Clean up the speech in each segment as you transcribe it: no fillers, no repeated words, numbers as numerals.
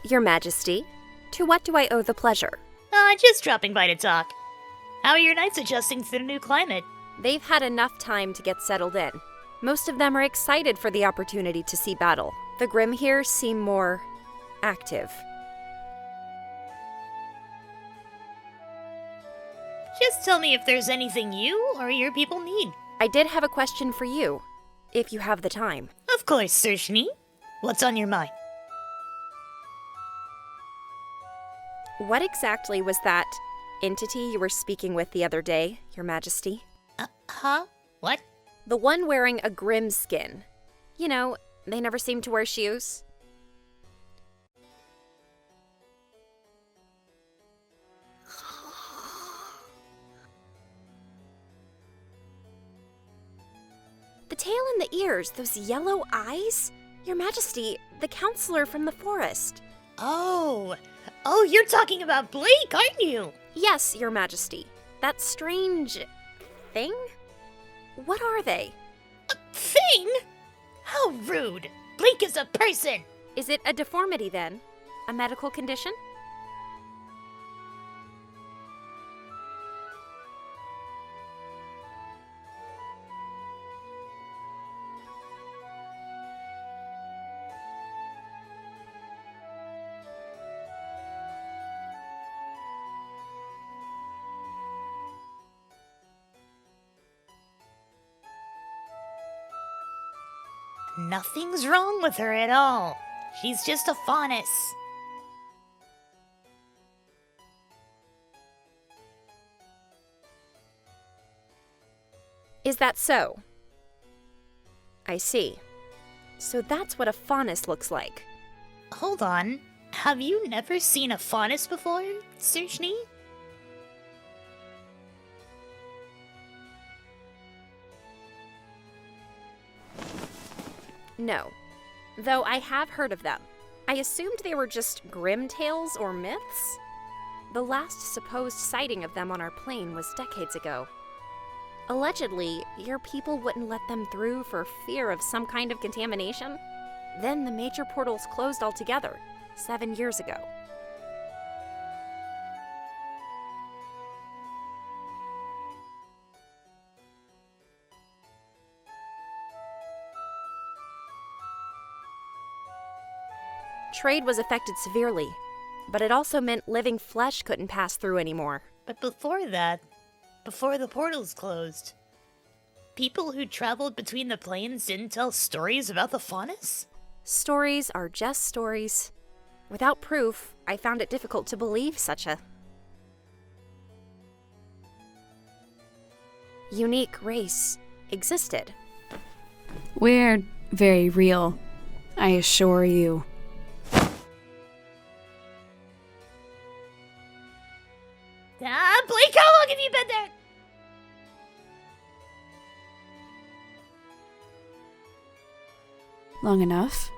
Your Majesty, to what do I owe the pleasure? Just dropping by to talk. How are your knights adjusting to the new climate? They've had enough time to get settled in. Most of them are excited for the opportunity to see battle. The Grimm here seem more active. Just tell me if there's anything you or your people need. I did have a question for you, if you have the time. Of course, Sir Schnee. What's on your mind? What exactly was that entity you were speaking with the other day, Your Majesty? Huh? What? The one wearing a Grimm skin. You know, they never seem to wear shoes. The tail and the ears, those yellow eyes? Your Majesty, the counselor from the forest. Oh, you're talking about Blake, aren't you? Yes, Your Majesty. That strange thing? What are they? A thing? How rude. Blake is a person. Is it a deformity then? A medical condition? Nothing's wrong with her at all. She's just a Faunus. Is that so? I see. So that's what a Faunus looks like. Hold on. Have you never seen a Faunus before, Sir Schnee? No. Though I have heard of them. I assumed they were just Grimm tales or myths. The last supposed sighting of them on our plane was decades ago. Allegedly, your people wouldn't let them through for fear of some kind of contamination. Then the major portals closed altogether, 7 years ago. Trade was affected severely, but it also meant living flesh couldn't pass through anymore. But before that, before the portals closed, people who traveled between the planes didn't tell stories about the Faunus? Stories are just stories. Without proof, I found it difficult to believe such a unique race existed. We're very real, I assure you. Blake, how long have you been there? Long enough.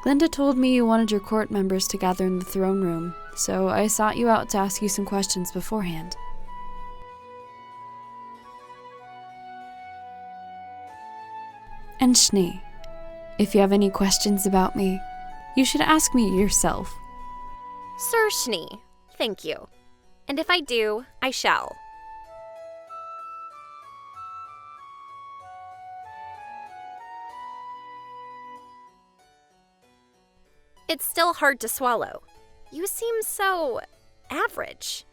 Glinda told me you wanted your court members to gather in the throne room, so I sought you out to ask you some questions beforehand. And Schnee, if you have any questions about me, you should ask me yourself. Sir Schnee, thank you. And if I do, I shall. It's still hard to swallow. You seem so average.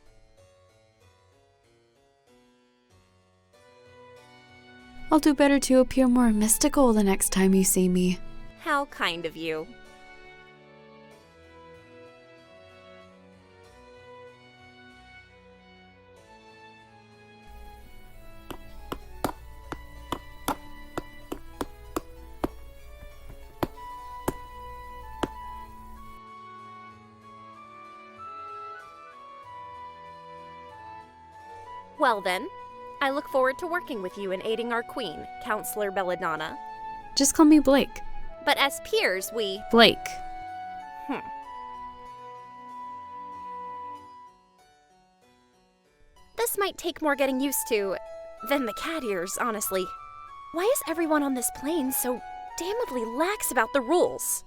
I'll do better to appear more mystical the next time you see me. How kind of you. Well then, I look forward to working with you in aiding our queen, Counselor Belladonna. Just call me Blake. But as peers, we... Blake. This might take more getting used to than the cat ears, honestly. Why is everyone on this plane so damnably lax about the rules?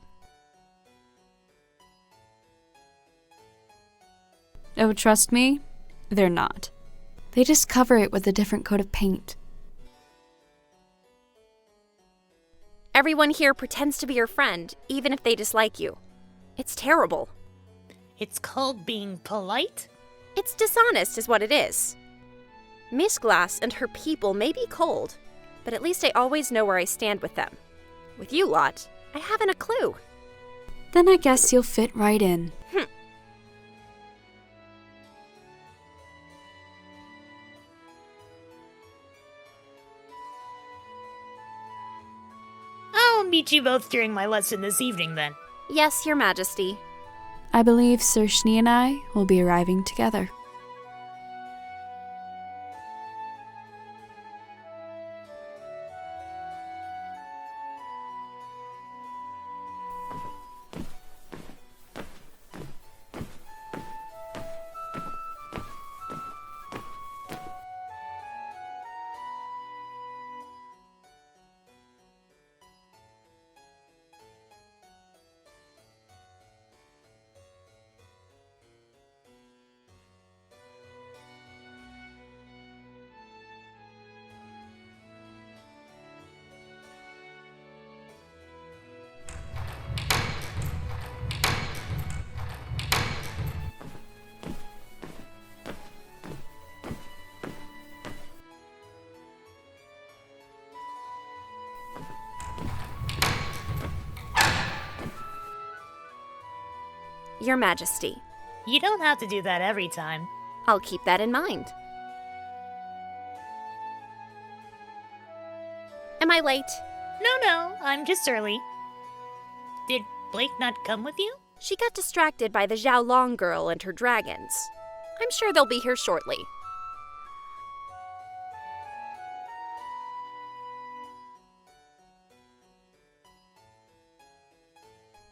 Oh, trust me, they're not. They just cover it with a different coat of paint. Everyone here pretends to be your friend, even if they dislike you. It's terrible. It's called being polite? It's dishonest is what it is. Miss Glass and her people may be cold, but at least I always know where I stand with them. With you lot, I haven't a clue. Then I guess you'll fit right in. I'll meet you both during my lesson this evening then. Yes, Your Majesty. I believe Sir Schnee and I will be arriving together. Your Majesty. You don't have to do that every time. I'll keep that in mind. Am I late? No, I'm just early. Did Blake not come with you? She got distracted by the Zhao Long girl and her dragons. I'm sure they'll be here shortly.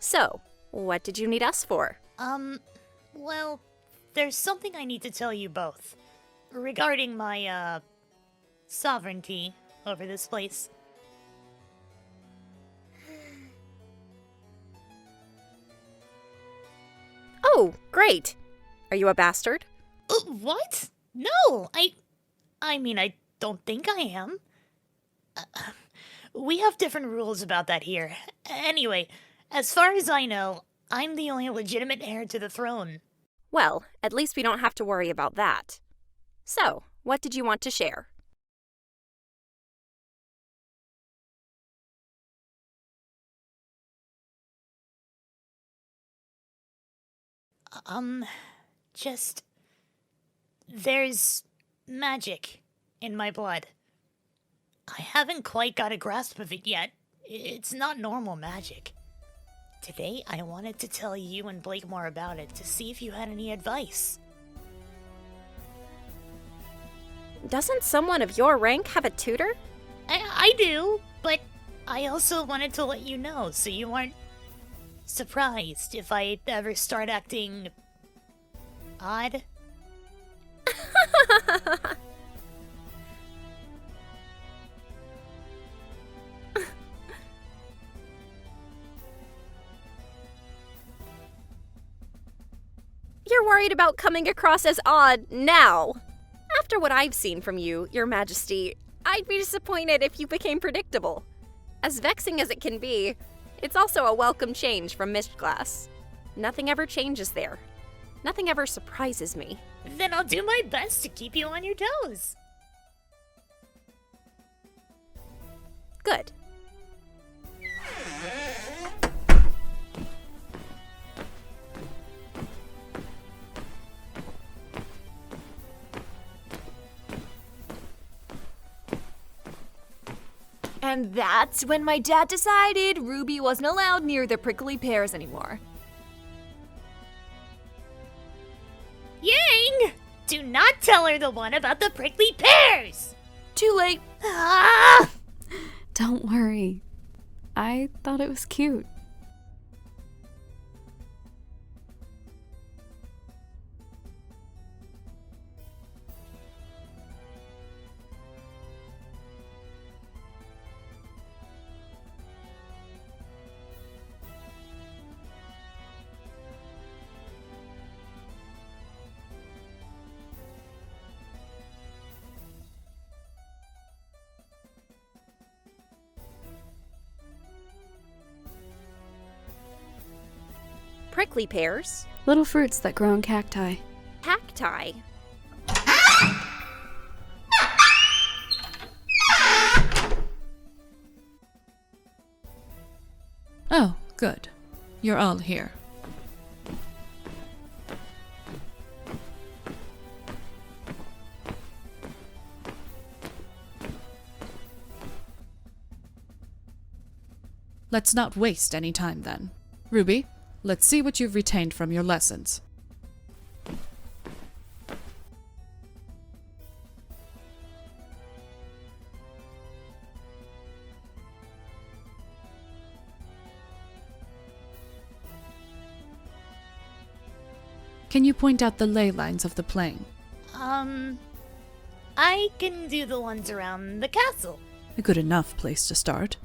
So, what did you need us for? Well, there's something I need to tell you both. Regarding my, sovereignty over this place. Oh, great. Are you a bastard? What? No, I mean, I don't think I am. We have different rules about that here. Anyway, as far as I know, I'm the only legitimate heir to the throne. Well, at least we don't have to worry about that. So, what did you want to share? Just... There's magic in my blood. I haven't quite got a grasp of it yet. It's not normal magic. Today, I wanted to tell you and Blake more about it to see if you had any advice. Doesn't someone of your rank have a tutor? I do, but I also wanted to let you know so you aren't surprised if I ever start acting odd. You're worried about coming across as odd now. After what I've seen from you, Your Majesty, I'd be disappointed if you became predictable. As vexing as it can be, it's also a welcome change from Mistglass. Nothing ever changes there. Nothing ever surprises me. Then I'll do my best to keep you on your toes. Good. And that's when my dad decided Ruby wasn't allowed near the prickly pears anymore. Yang! Do not tell her the one about the prickly pears! Too late. Ah! Don't worry. I thought it was cute. Prickly pears? Little fruits that grow in cacti. Cacti? Oh, good. You're all here. Let's not waste any time then. Ruby, let's see what you've retained from your lessons. Can you point out the ley lines of the plane? I can do the ones around the castle. A good enough place to start.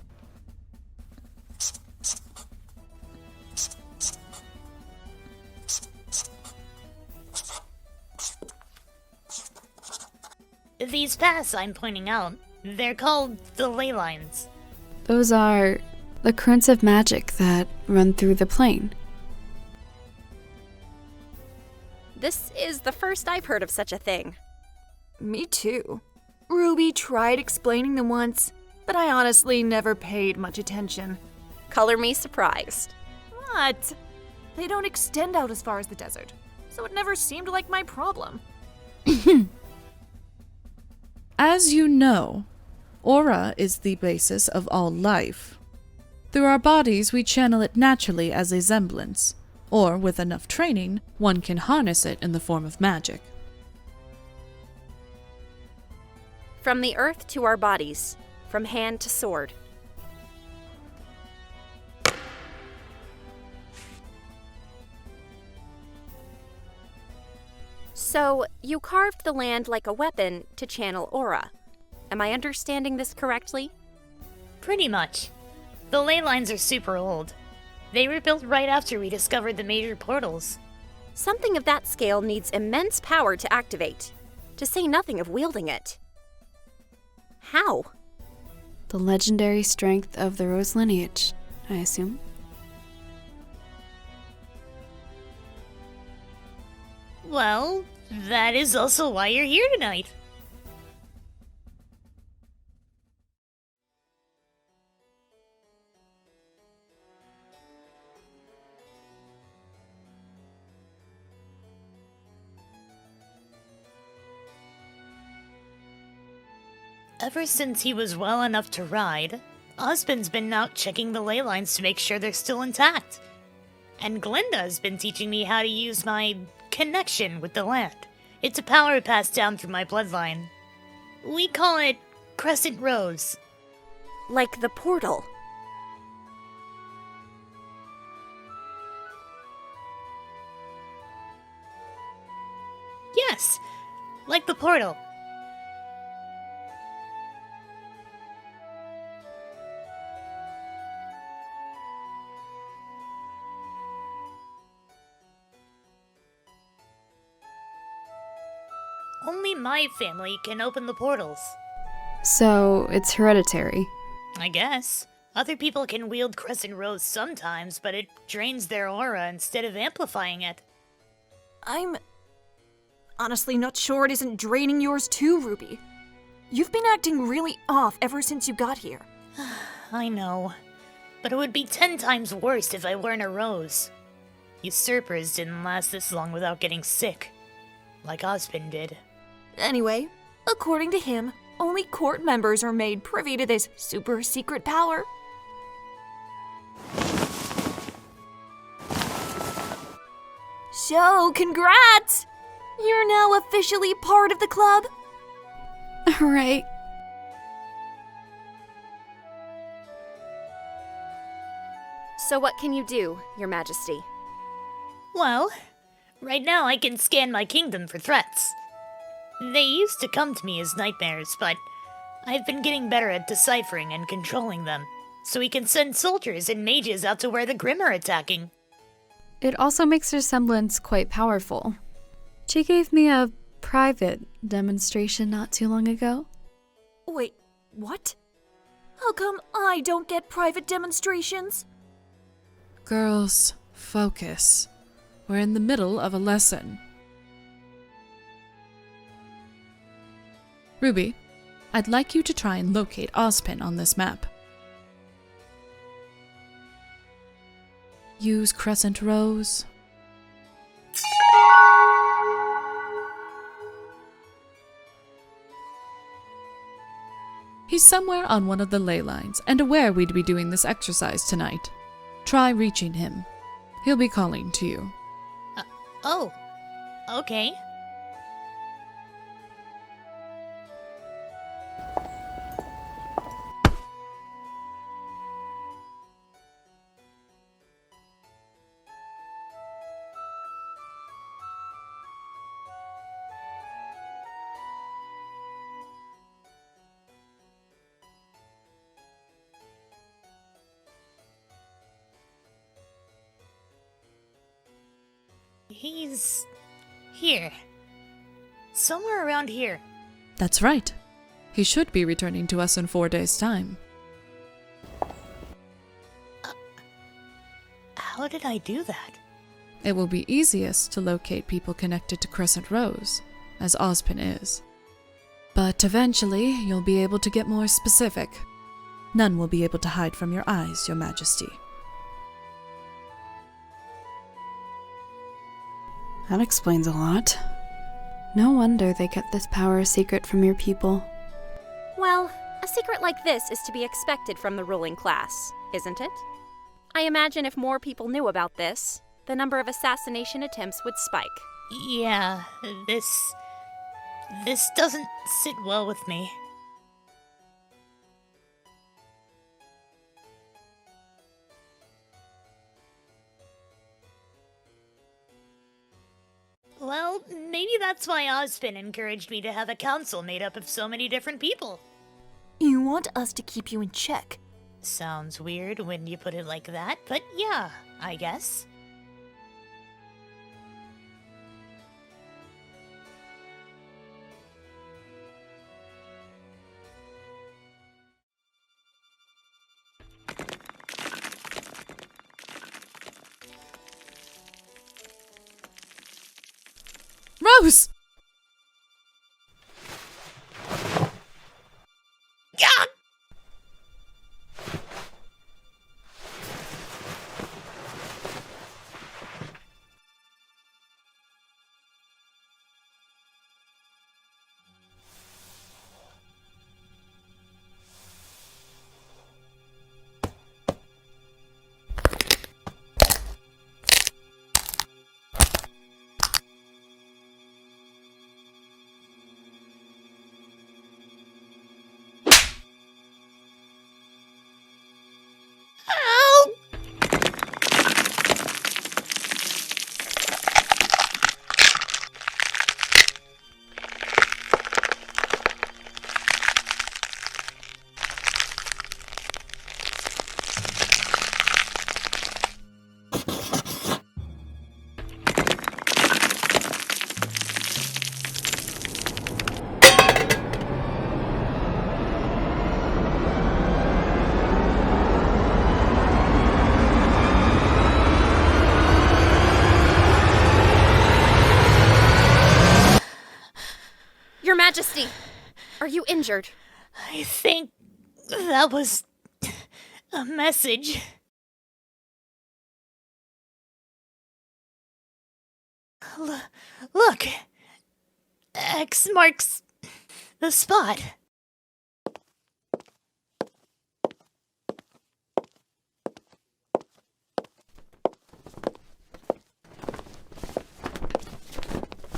These paths I'm pointing out, they're called the ley lines. Those are the currents of magic that run through the plane. This is the first I've heard of such a thing. Me too. Ruby tried explaining them once, but I honestly never paid much attention. Color me surprised. What? They don't extend out as far as the desert, so it never seemed like my problem. As you know, aura is the basis of all life. Through our bodies, we channel it naturally as a semblance, or with enough training, one can harness it in the form of magic. From the earth to our bodies, from hand to sword. So, you carved the land like a weapon to channel aura. Am I understanding this correctly? Pretty much. The ley lines are super old. They were built right after we discovered the major portals. Something of that scale needs immense power to activate, to say nothing of wielding it. How? The legendary strength of the Rose lineage, I assume. Well, that is also why you're here tonight. Ever since he was well enough to ride, Osmond's been out checking the ley lines to make sure they're still intact. And Glinda's been teaching me how to use my connection with the land. It's a power passed down through my bloodline. We call it Crescent Rose. Like the portal. Yes, like the portal. Only my family can open the portals. So, it's hereditary. I guess. Other people can wield Crescent Rose sometimes, but it drains their aura instead of amplifying it. I'm honestly not sure it isn't draining yours too, Ruby. You've been acting really off ever since you got here. I know, but it would be 10 times worse if I weren't a rose. Usurpers didn't last this long without getting sick, like Osmond did. Anyway, according to him, only court members are made privy to this super secret power. So, congrats! You're now officially part of the club. Alright. So what can you do, Your Majesty? Well, right now I can scan my kingdom for threats. They used to come to me as nightmares, but I've been getting better at deciphering and controlling them, so we can send soldiers and mages out to where the Grimm are attacking. It also makes her semblance quite powerful. She gave me a private demonstration not too long ago. Wait, what? How come I don't get private demonstrations? Girls, Focus. We're in the middle of a lesson. Ruby, I'd like you to try and locate Ozpin on this map. Use crescent rows. He's somewhere on one of the ley lines and aware we'd be doing this exercise tonight. Try reaching him. He'll be calling to you. Oh, okay. He's here. Somewhere around here. That's right. He should be returning to us in 4 days' time. How did I do that? It will be easiest to locate people connected to Crescent Rose, as Ozpin is. But eventually, you'll be able to get more specific. None will be able to hide from your eyes, Your Majesty. That explains a lot. No wonder they kept this power a secret from your people. Well, a secret like this is to be expected from the ruling class, isn't it? I imagine if more people knew about this, the number of assassination attempts would spike. Yeah, this doesn't sit well with me. Well, maybe that's why Ozpin encouraged me to have a council made up of so many different people. You want us to keep you in check. Sounds weird when you put it like that, but yeah, I guess. Rose! Yeah! Your Majesty, are you injured? I think that was a message. Look! X marks the spot.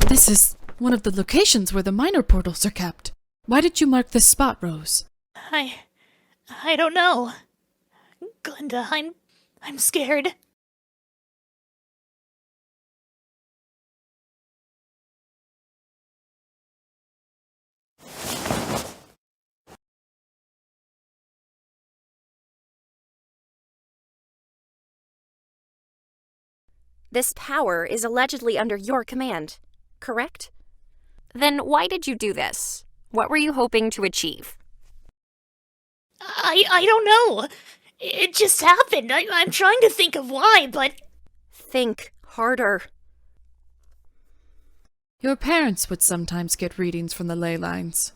This is one of the locations where the minor portals are kept. Why did you mark this spot, Rose? I don't know. Glenda, I'm scared. This power is allegedly under your command, correct? Then why did you do this? What were you hoping to achieve? I don't know. It just happened. I'm trying to think of why, but... think harder. Your parents would sometimes get readings from the ley lines.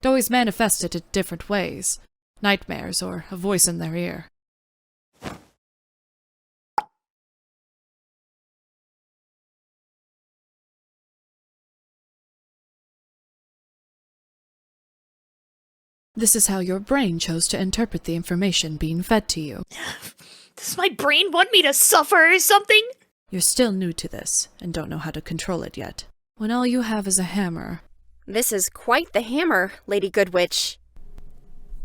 It always manifested in different ways. Nightmares or a voice in their ear. This is how your brain chose to interpret the information being fed to you. Does my brain want me to suffer or something? You're still new to this, and don't know how to control it yet. When all you have is a hammer. This is quite the hammer, Lady Goodwitch.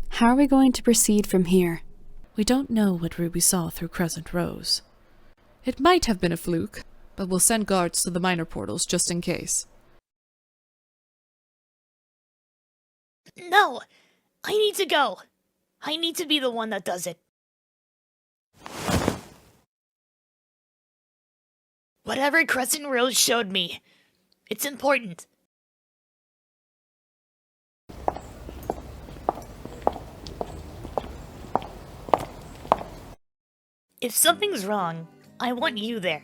How are we going to proceed from here? We don't know what Ruby saw through Crescent Rose. It might have been a fluke, but we'll send guards to the minor portals just in case. No! I need to go! I need to be the one that does it. Whatever Crescent Rose showed me, it's important. If something's wrong, I want you there.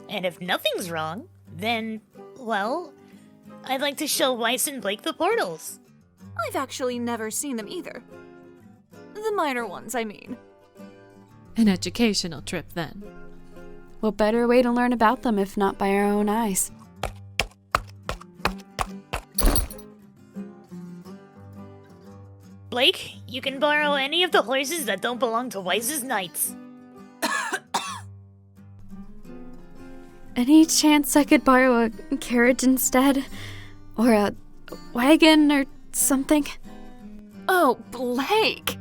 And if nothing's wrong, then, well, I'd like to show Weiss and Blake the portals. I've actually never seen them either. The minor ones, I mean. An educational trip, then. What better way to learn about them if not by our own eyes? Blake, you can borrow any of the horses that don't belong to Weiss's knights. Any chance I could borrow a carriage instead? Or a wagon or something? Oh, Blake!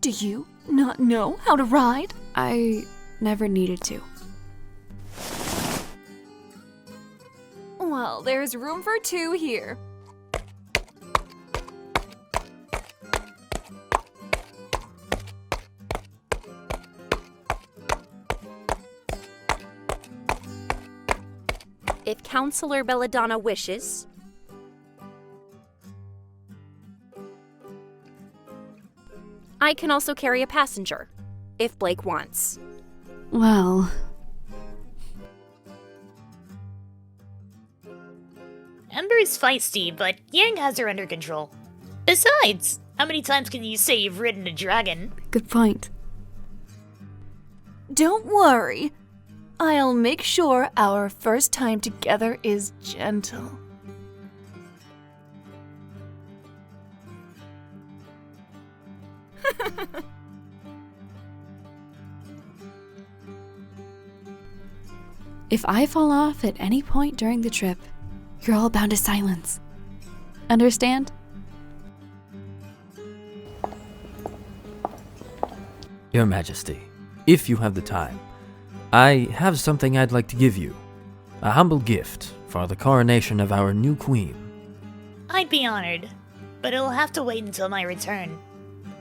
Do you not know how to ride? I never needed to. Well, there's room for two here. If Counselor Belladonna wishes, I can also carry a passenger, if Blake wants. Well, Ember is feisty, but Yang has her under control. Besides, how many times can you say you've ridden a dragon? good point. Don't worry. I'll make sure our first time together is gentle. If I fall off at any point during the trip, you're all bound to silence. Understand? Your Majesty, if you have the time, I have something I'd like to give you. A humble gift for the coronation of our new queen. I'd be honored, but it'll have to wait until my return.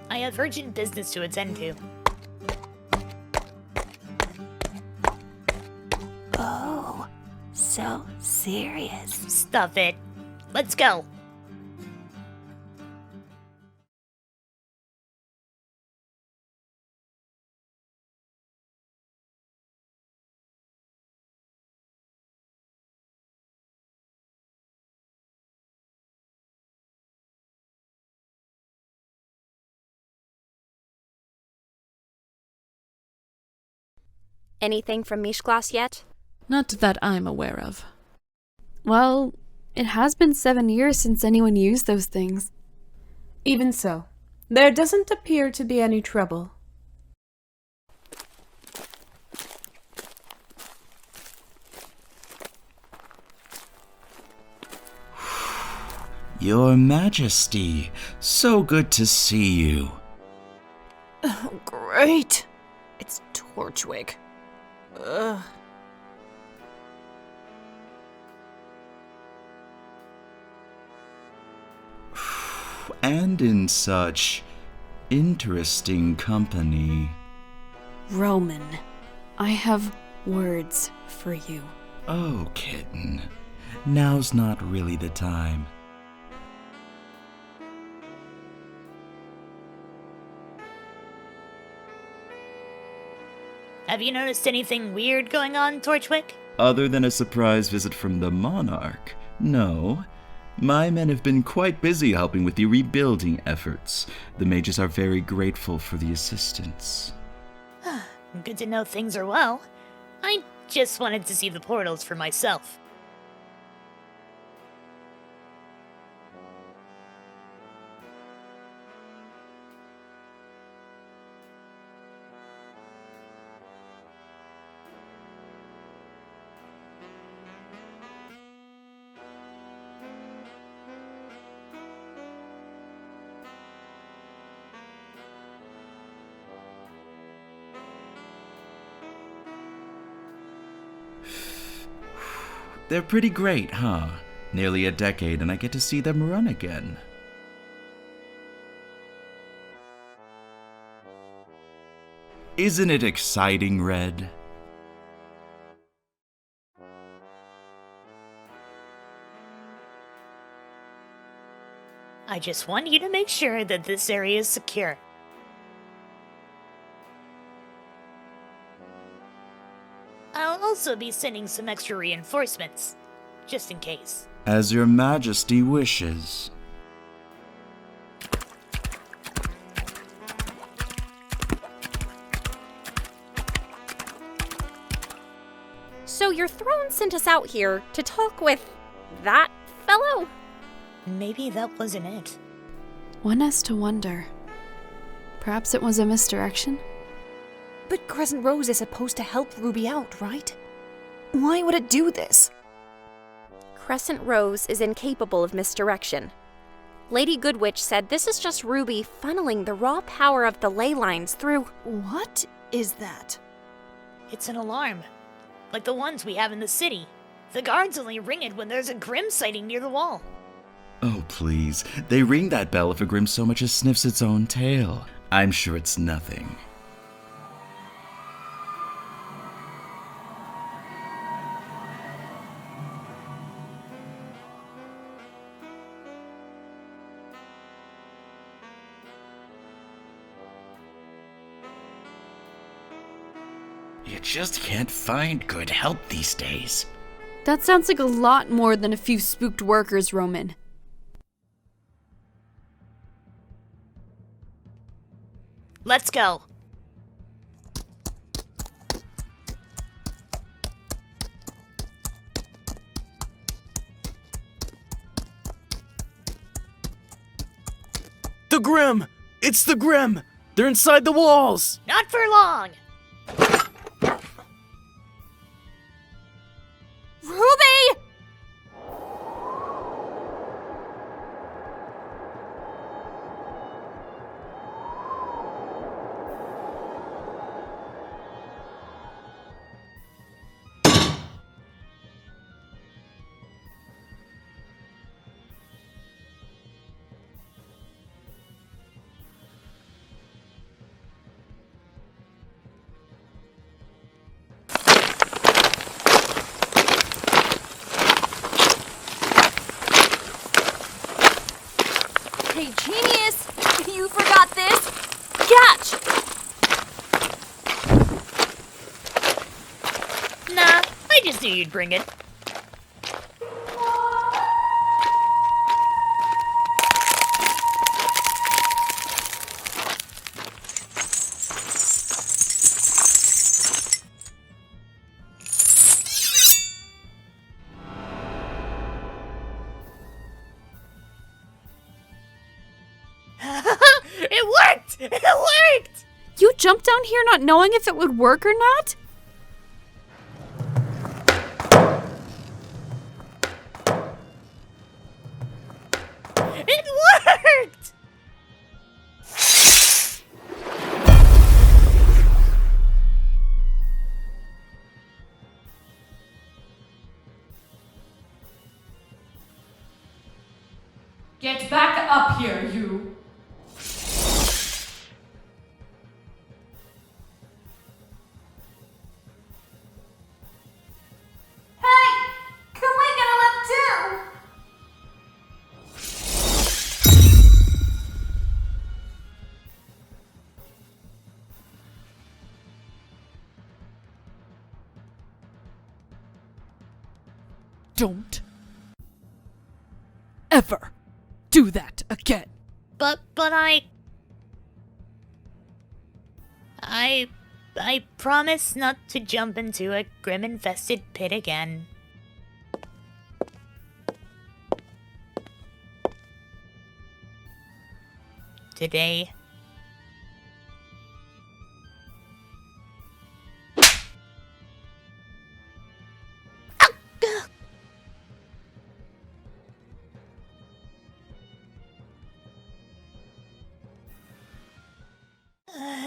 I have urgent business to attend to. Oh, so serious. Stuff it. Let's go. Anything from Mishklas yet? Not that I'm aware of. Well, it has been 7 years since anyone used those things. Even so, there doesn't appear to be any trouble. Your Majesty, so good to see you. Oh, great. It's Torchwick. Ugh. And in such interesting company. Roman, I have words for you. Oh, kitten. Now's not really the time. Have you noticed anything weird going on, Torchwick? Other than a surprise visit from the monarch, no. My men have been quite busy helping with the rebuilding efforts. The mages are very grateful for the assistance. Good to know things are well. I just wanted to see the portals for myself. They're pretty great, huh? Nearly a decade and I get to see them run again. Isn't it exciting, Red? I just want you to make sure that this area is secure. I'll also be sending some extra reinforcements, just in case. As your majesty wishes. So your throne sent us out here to talk with that fellow? Maybe that wasn't it. One has to wonder. Perhaps it was a misdirection? But Crescent Rose is supposed to help Ruby out, right? Why would it do this? Crescent Rose is incapable of misdirection. Lady Goodwitch said this is just Ruby funneling the raw power of the ley lines through. What is that? It's an alarm, like the ones we have in the city. The guards only ring it when there's a Grimm sighting near the wall. Oh, please. They ring that bell if a Grimm so much as sniffs its own tail. I'm sure it's nothing. You just can't find good help these days. That sounds like a lot more than a few spooked workers, Roman. Let's go. The Grimm! It's the Grimm! They're inside the walls! Not for long! Ruby! Hey, genius! You forgot this? Catch! Nah, I just knew you'd bring it. It worked! It worked! You jumped down here not knowing if it would work or not? It worked! Get back up here, you! ever do that again. But I promise not to jump into a Grimm-infested pit again. Today.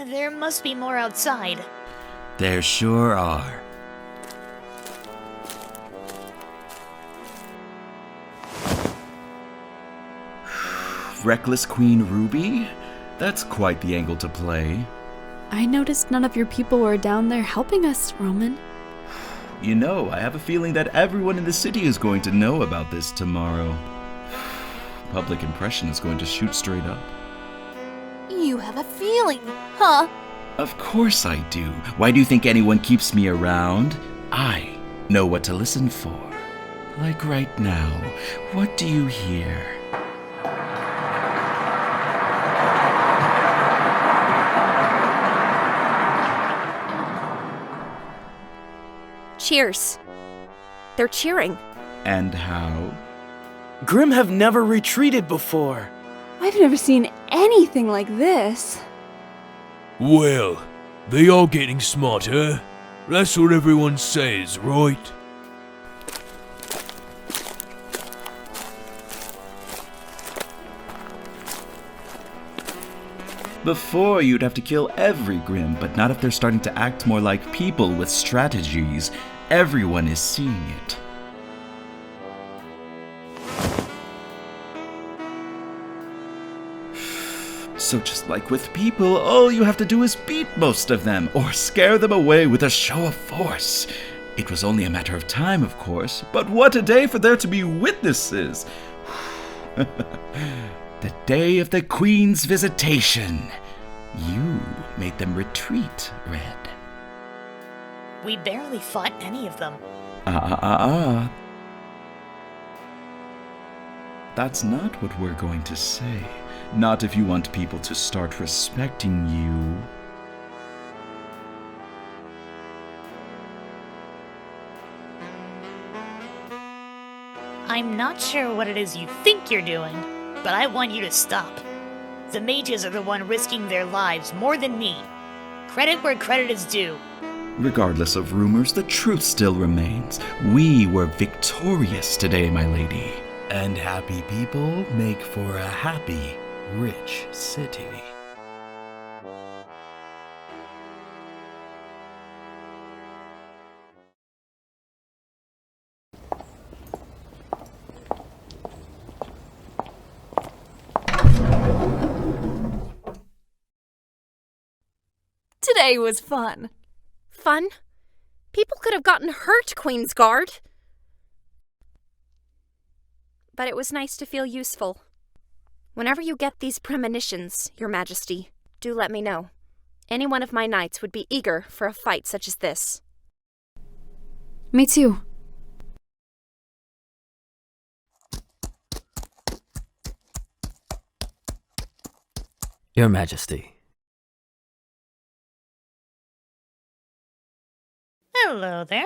There must be more outside. There sure are. Reckless Queen Ruby? That's quite the angle to play. I noticed none of your people were down there helping us, Roman. You know, I have a feeling that everyone in the city is going to know about this tomorrow. Public impression is going to shoot straight up. You have a feeling, huh? Of course I do. Why do you think anyone keeps me around? I know what to listen for. Like right now, what do you hear? Cheers. They're cheering. And how? Grimm have never retreated before. I've never seen anything like this. Well, they are getting smarter. That's what everyone says, right? Before, you'd have to kill every Grimm, but not if they're starting to act more like people with strategies. Everyone is seeing it. So just like with people, all you have to do is beat most of them, or scare them away with a show of force. It was only a matter of time, of course, but what a day for there to be witnesses! The day of the Queen's visitation. You made them retreat, Red. We barely fought any of them. That's not what we're going to say. Not if you want people to start respecting you. I'm not sure what it is you think you're doing, but I want you to stop. The mages are the one risking their lives more than me. Credit where credit is due. Regardless of rumors, the truth still remains. We were victorious today, my lady. And happy people make for a happy, rich city. Today was fun. Fun? People could have gotten hurt, Queen's Guard. But it was nice to feel useful. Whenever you get these premonitions, Your Majesty, do let me know. Any one of my knights would be eager for a fight such as this. Me too. Your Majesty. Hello there.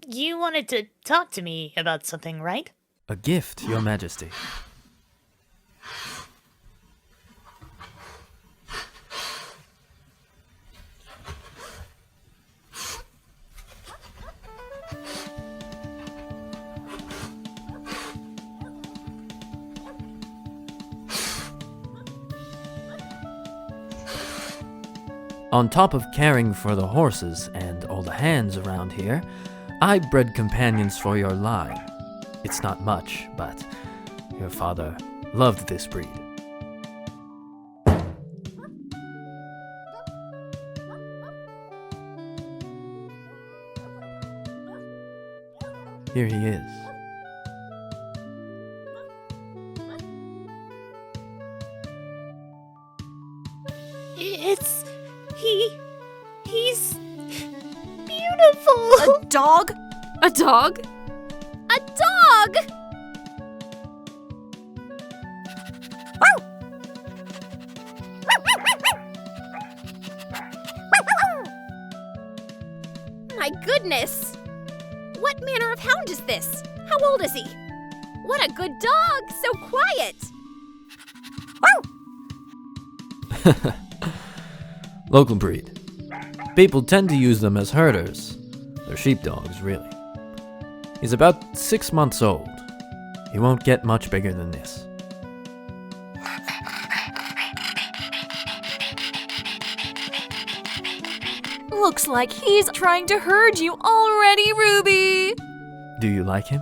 You wanted to talk to me about something, right? A gift, Your Majesty. On top of caring for the horses and all the hands around here, I bred companions for your line. It's not much, but your father loved this breed. Here he is. He's beautiful. A dog? A dog? A dog! My goodness! What manner of hound is this? How old is he? What a good dog! So quiet! Local breed. People tend to use them as herders. They're sheepdogs, really. He's about 6 months old. He won't get much bigger than this. Looks like he's trying to herd you already, Ruby! Do you like him?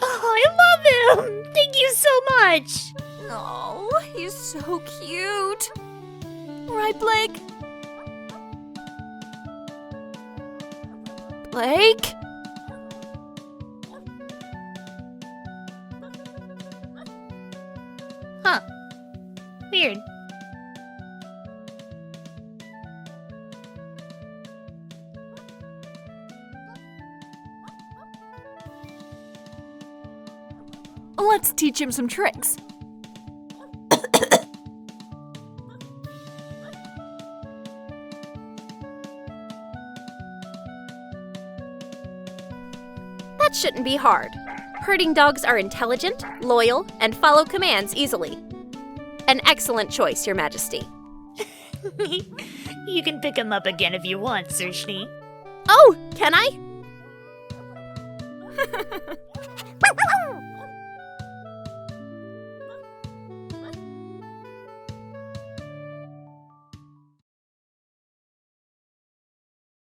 Oh, I love him! Thank you so much! Oh, he's so cute. Right, Blake? Blake? Huh. Weird. Let's teach him some tricks. That shouldn't be hard. Herding dogs are intelligent, loyal, and follow commands easily. An excellent choice, Your Majesty. You can pick him up again if you want, Sir Schnee. Oh, can I?